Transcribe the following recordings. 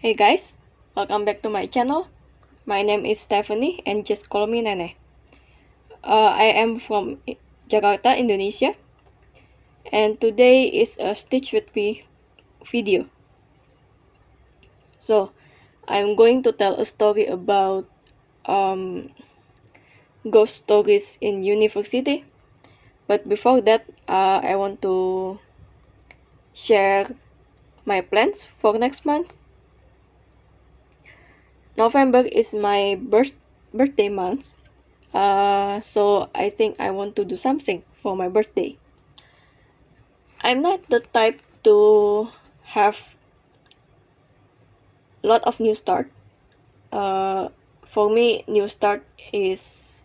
Hey guys, welcome back to my channel. My name is Stephanie and just call me Nene. I am from Jakarta, Indonesia, and today is a Stitch with Me video. So, I'm going to tell a story about ghost stories in university. But before that, I want to share my plans for next month. November is my birthday month. So I think I want to do something for my birthday. I'm not the type to have a lot of new start. For me, new start is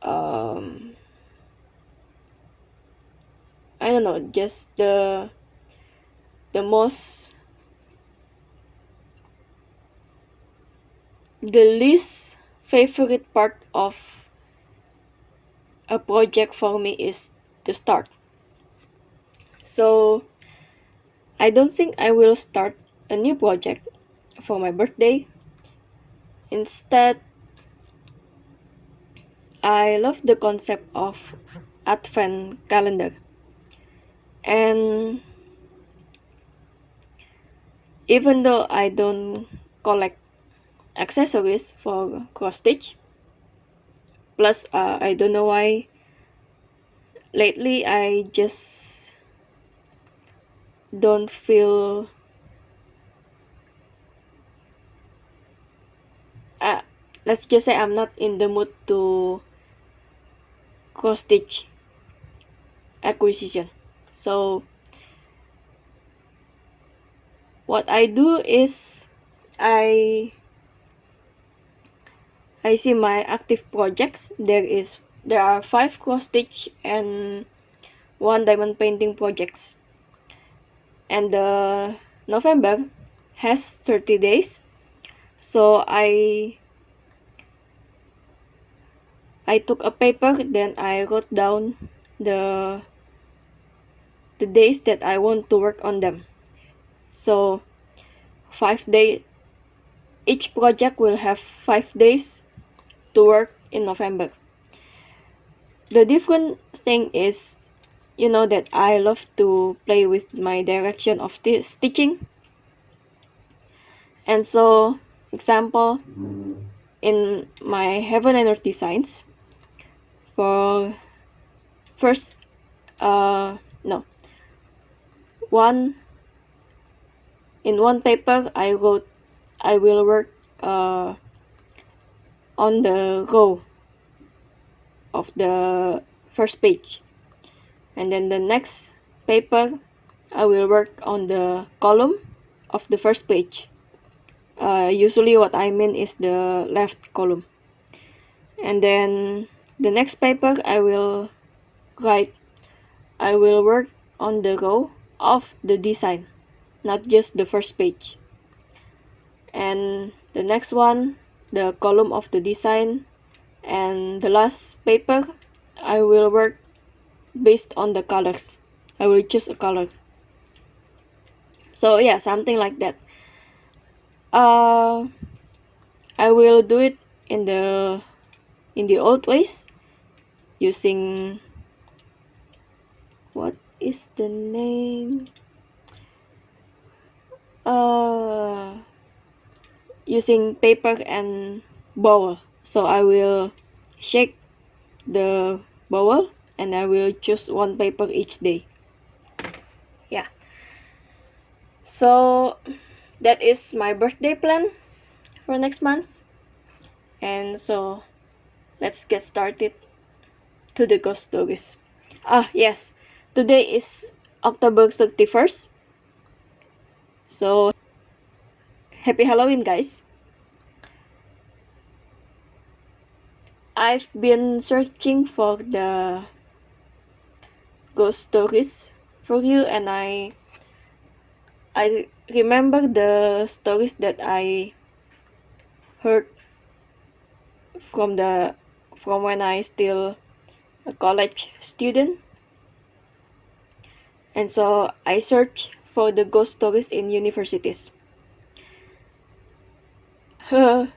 I don't know, just the most the least favorite part of a project for me is the start. So I don't think I will start a new project for my birthday. Instead, I love the concept of advent calendar. And even though I don't collect accessories for cross stitch, plus I don't know why lately I just don't feel let's just say I'm not in the mood to cross stitch acquisition. So what I do is I see my active projects. There are 5 cross stitch and 1 diamond painting projects. And November has 30 days. So I took a paper, then I wrote down the days that I want to work on them. So 5 days, each project will have 5 days to work in November. The different thing is, you know that I love to play with my direction of stitching. And so, example, in my Heaven and Earth designs, for first, no, one, in one paper I wrote, I will work on the row of the first page. And then the next paper, I will work on the column of the first page. Usually what I mean is the left column. And then the next paper, I will work on the row of the design, not just the first page. And the next one, the column of the design. And the last paper, I will work based on the colors. I will choose a color. So yeah, something like that. I will do it in the old ways, using, what is the name, using paper and bowl. So I will shake the bowl and I will choose one paper each day. Yeah, so that is my birthday plan for next month. And so let's get started to the ghost stories. Yes, today is October 31st. So happy Halloween, guys. I've been searching for the ghost stories for you, and I remember the stories that I heard from when I still a college student. And so I searched for the ghost stories in universities. I'm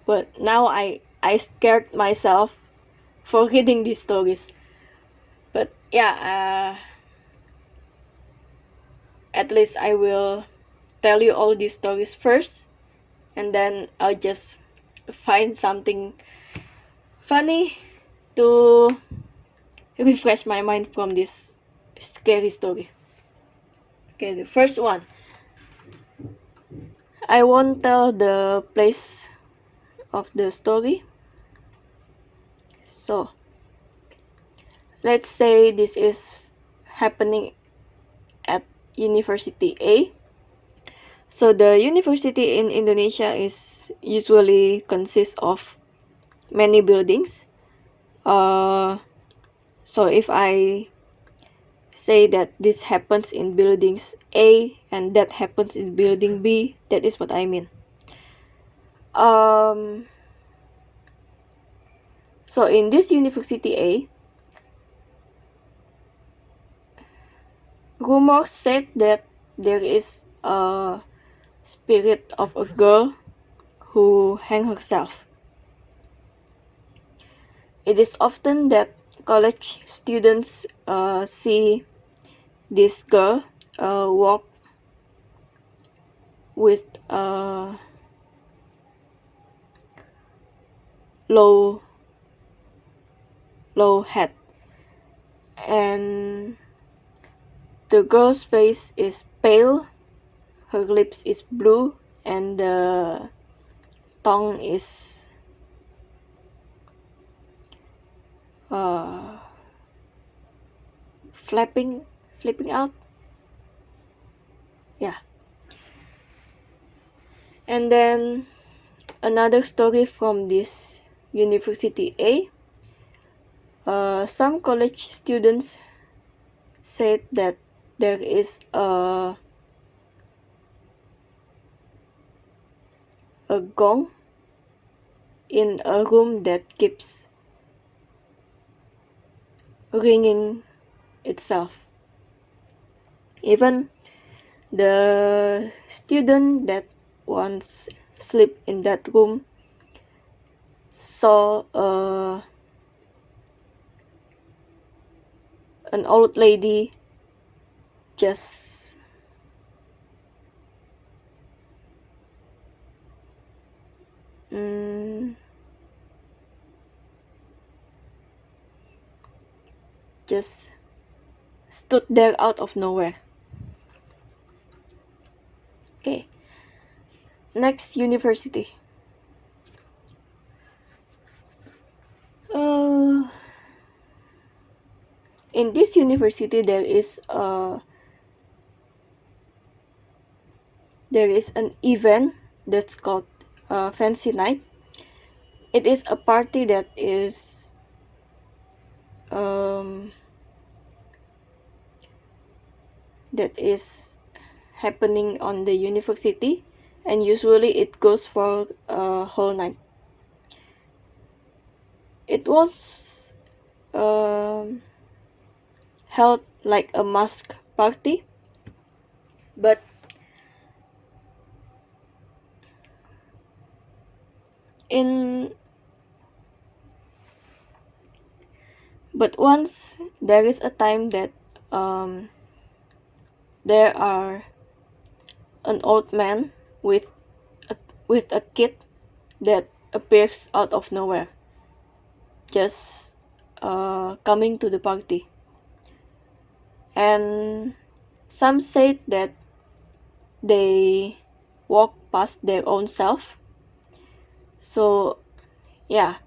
but now I scared myself for reading these stories. But yeah, at least I will tell you all these stories first, and then I'll just find something funny to refresh my mind from this scary story. Okay, the first one. I won't tell the place of the story. So, let's say this is happening at University A. So the university in Indonesia is usually consists of many buildings. So if I say that this happens in buildings A and that happens in building B, that is what I mean. So in this University A, rumors said that there is a spirit of a girl who hang herself. It is often that college students see this girl walk with a low head, and the girl's face is pale, her lips is blue, and the tongue is flipping out. Yeah. And then another story from this University A. Some college students said that there is a gong in a room that keeps ringing itself. Even the student that once slept in that room saw an old lady just stood there out of nowhere. Okay, next university. In this university there is an event that's called Fancy Night. It is a party that is happening on the university, and usually it goes for a whole night. It was held like a mask party, but once there is a time that there are an old man with a kid that appears out of nowhere, just coming to the party. And some said that they walk past their own self. So yeah,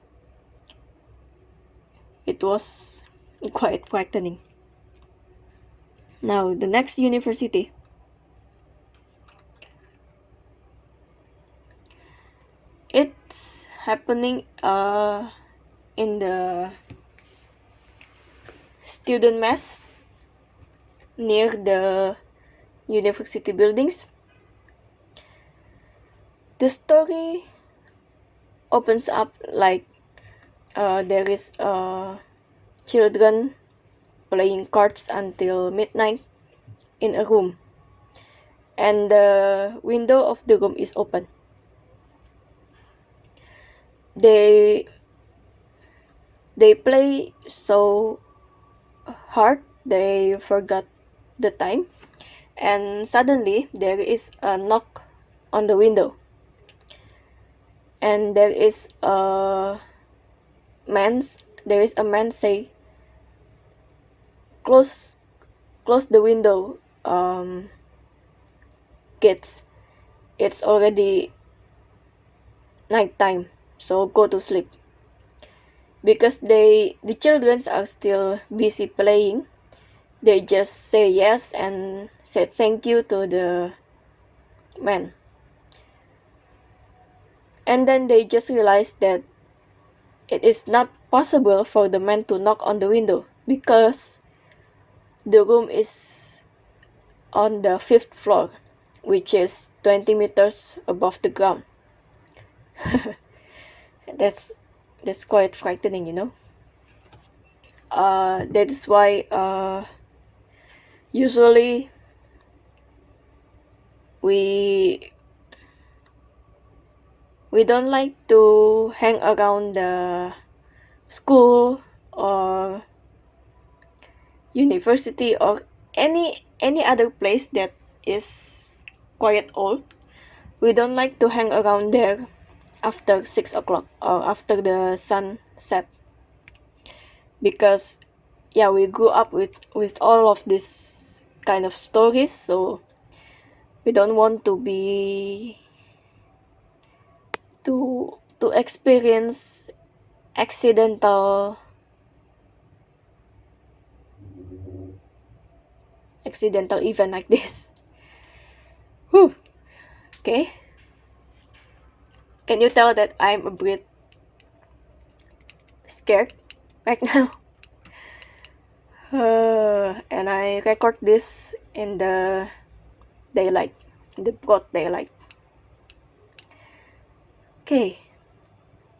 it was quite frightening. Now the next university. It's happening in the student mess near the university buildings. The story opens up like there is children playing cards until midnight in a room. and the window of the room is open. They play so hard they forgot the time, and suddenly there is a knock on the window, and there is a man say, close the window, kids, it's already night time, so go to sleep. Because the children are still busy playing, they just say yes and said thank you to the man. And then they just realized that it is not possible for the man to knock on the window because the room is on the 5th floor, which is 20 meters above the ground. that's quite frightening, you know. That is why usually we don't like to hang around the school or university or any other place that is quite old. We don't like to hang around there after 6 o'clock or after the sun set, because yeah, we grew up with all of this kind of stories, so we don't want to be to experience accidental event like this. Whew. Okay, can you tell that I'm a bit scared right now? And I record this in the daylight, in the broad daylight. Okay,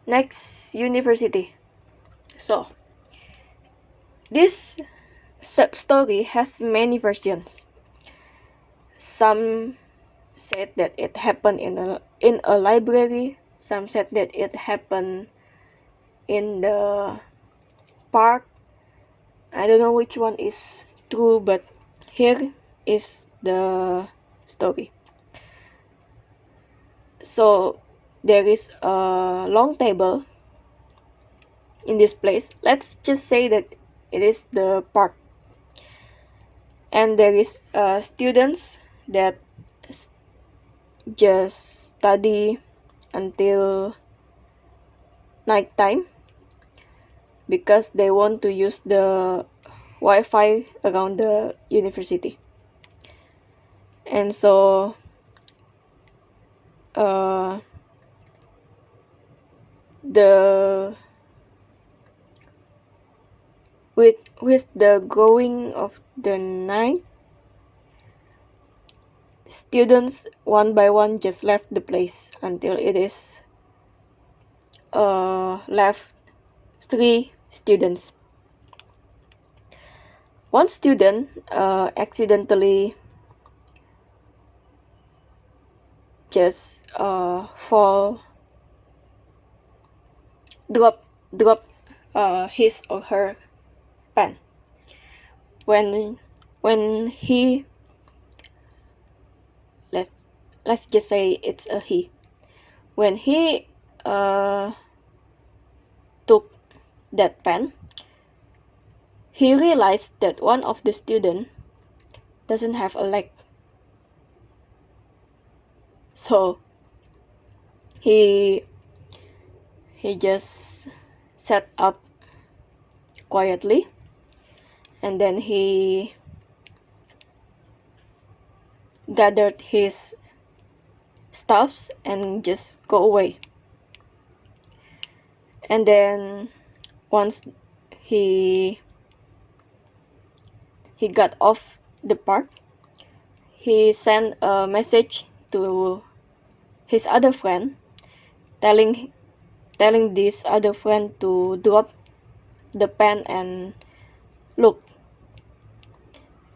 next, university. So this story has many versions. Some said that it happened in a library. Some said that it happened in the park. I don't know which one is true, but here is the story. So there is a long table in this place. Let's just say that it is the park, and there is students that just study until night time because they want to use the Wi-Fi around the university. And so the with the going of the night, students one by one just left the place until it is left 3 students. One student accidentally just drop his or her pen. When he, let's just say it's a he. When he took that pen, he realized that one of the students doesn't have a leg. So he just sat up quietly, and then he gathered his stuffs and just go away. And then once he got off the park, he sent a message to his other friend telling this other friend to drop the pen and look.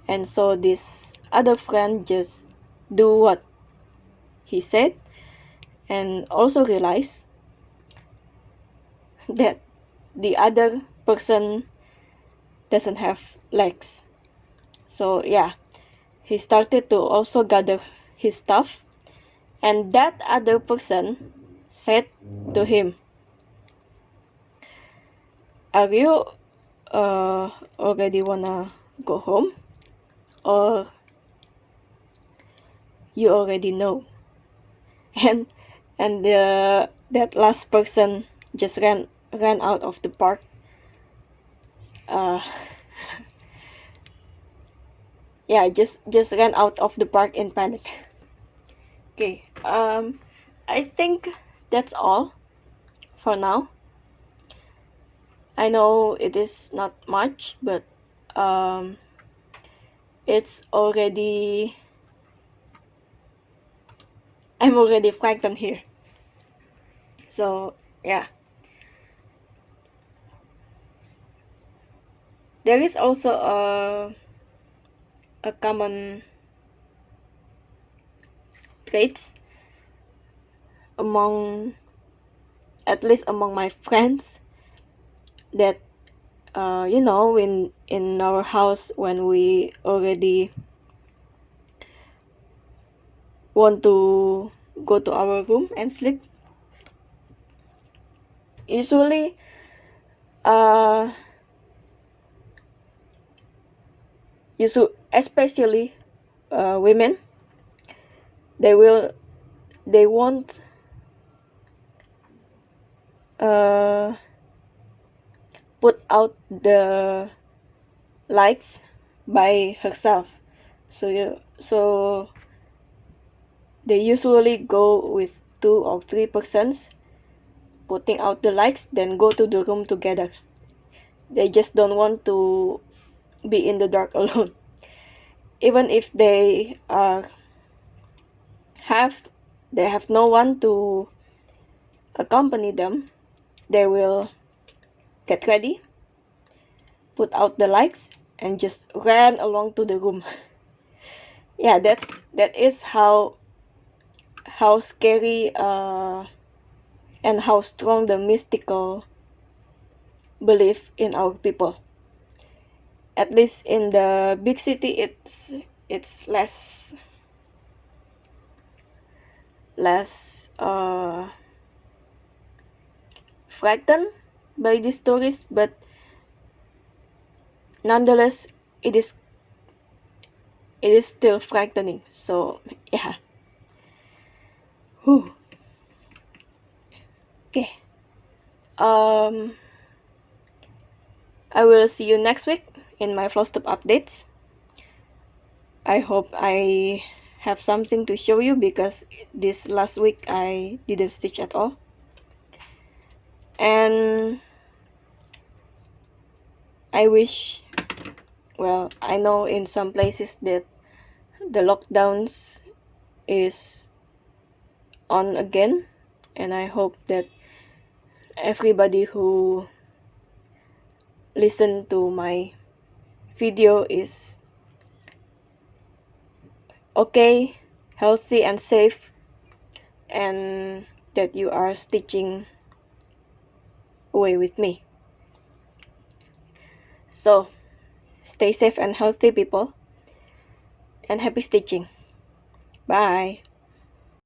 And so this other friend just do what he said, and also realize that the other person doesn't have legs. So yeah, he started to also gather his stuff, and that other person said to him, "Are you already wanna go home, or you already know?" And that last person just ran out of the park. Uh, yeah, just ran out of the park in panic. Okay, I think that's all for now. I know it is not much, but it's already, I'm already frightened here. So yeah, there is also a common traits among, at least among my friends, that in our house, when we already want to go to our room and sleep, usually uh especially women, they won't uh put out the lights by herself. So they usually go with 2 or 3 persons, putting out the lights, then go to the room together. They just don't want to be in the dark alone. Even if have they have no one to accompany them, they will get ready, put out the lights, and just ran along to the room. Yeah, that is how scary and how strong the mystical belief in our people. At least in the big city, it's less frightened by these stories, but nonetheless, it is still frightening. So yeah. Whew. Okay. Um, I will see you next week in my Flowstop updates. I hope I have something to show you, because this last week I didn't stitch at all. And I wish, well, I know in some places that the lockdowns is on again, and I hope that everybody who listen to my video is okay, healthy and safe, and that you are stitching away with me. So stay safe and healthy, people, and happy stitching. Bye.